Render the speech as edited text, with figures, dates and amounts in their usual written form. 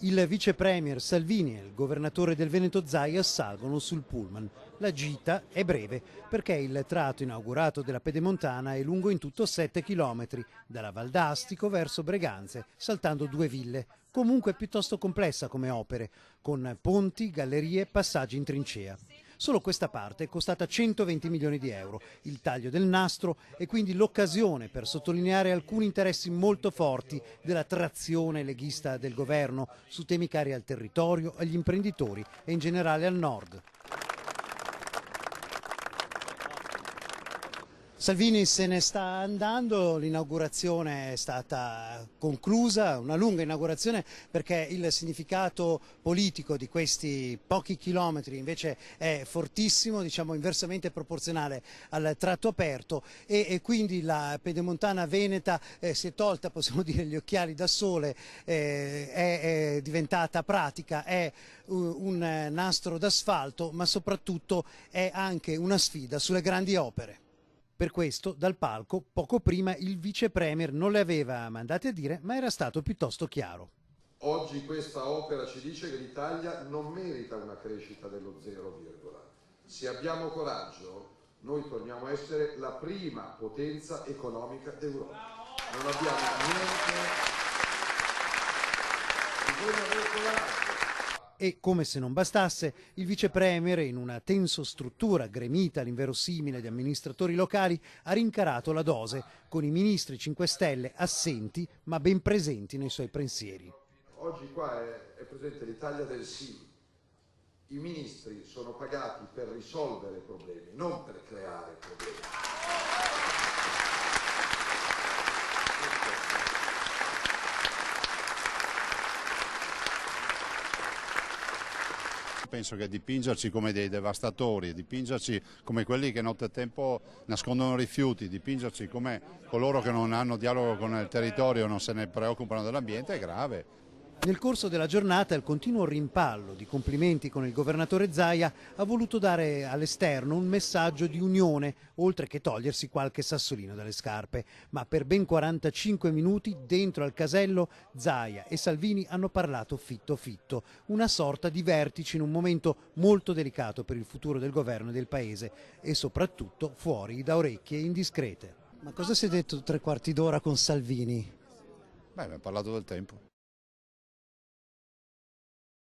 Il vice premier Salvini e il governatore del Veneto Zaia salgono sul pullman. La gita è breve perché il tratto inaugurato della Pedemontana è lungo in tutto 7 chilometri, dalla Val d'Astico verso Breganze, saltando 2 ville. Comunque piuttosto complessa come opere, con ponti, gallerie, passaggi in trincea. Solo questa parte è costata 120 milioni di euro, il taglio del nastro e quindi l'occasione per sottolineare alcuni interessi molto forti della trazione leghista del governo su temi cari al territorio, agli imprenditori e in generale al nord. Salvini se ne sta andando, l'inaugurazione è stata conclusa, una lunga inaugurazione perché il significato politico di questi pochi chilometri invece è fortissimo, diciamo inversamente proporzionale al tratto aperto e quindi la Pedemontana veneta si è tolta, possiamo dire, gli occhiali da sole, è diventata pratica, è un nastro d'asfalto ma soprattutto è anche una sfida sulle grandi opere. Per questo, dal palco, poco prima il vice premier non le aveva mandate a dire, ma era stato piuttosto chiaro. Oggi questa opera ci dice che l'Italia non merita una crescita dello 0, se abbiamo coraggio noi torniamo a essere la prima potenza economica d'Europa. Non abbiamo niente, bisogna avere coraggio. E, come se non bastasse, il vice premier, in una tensostruttura gremita all'inverosimile di amministratori locali, ha rincarato la dose, con i ministri 5 Stelle assenti ma ben presenti nei suoi pensieri. Oggi qua è presente l'Italia del sì. I ministri sono pagati per risolvere problemi, non per creare problemi. Penso che dipingerci come dei devastatori, dipingerci come quelli che nottetempo nascondono rifiuti, dipingerci come coloro che non hanno dialogo con il territorio, non se ne preoccupano dell'ambiente è grave. Nel corso della giornata il continuo rimpallo di complimenti con il governatore Zaia ha voluto dare all'esterno un messaggio di unione, oltre che togliersi qualche sassolino dalle scarpe. Ma per ben 45 minuti dentro al casello Zaia e Salvini hanno parlato fitto fitto, una sorta di vertice in un momento molto delicato per il futuro del governo e del paese e soprattutto fuori da orecchie indiscrete. Ma cosa si è detto 3 quarti d'ora con Salvini? Beh, abbiamo parlato del tempo.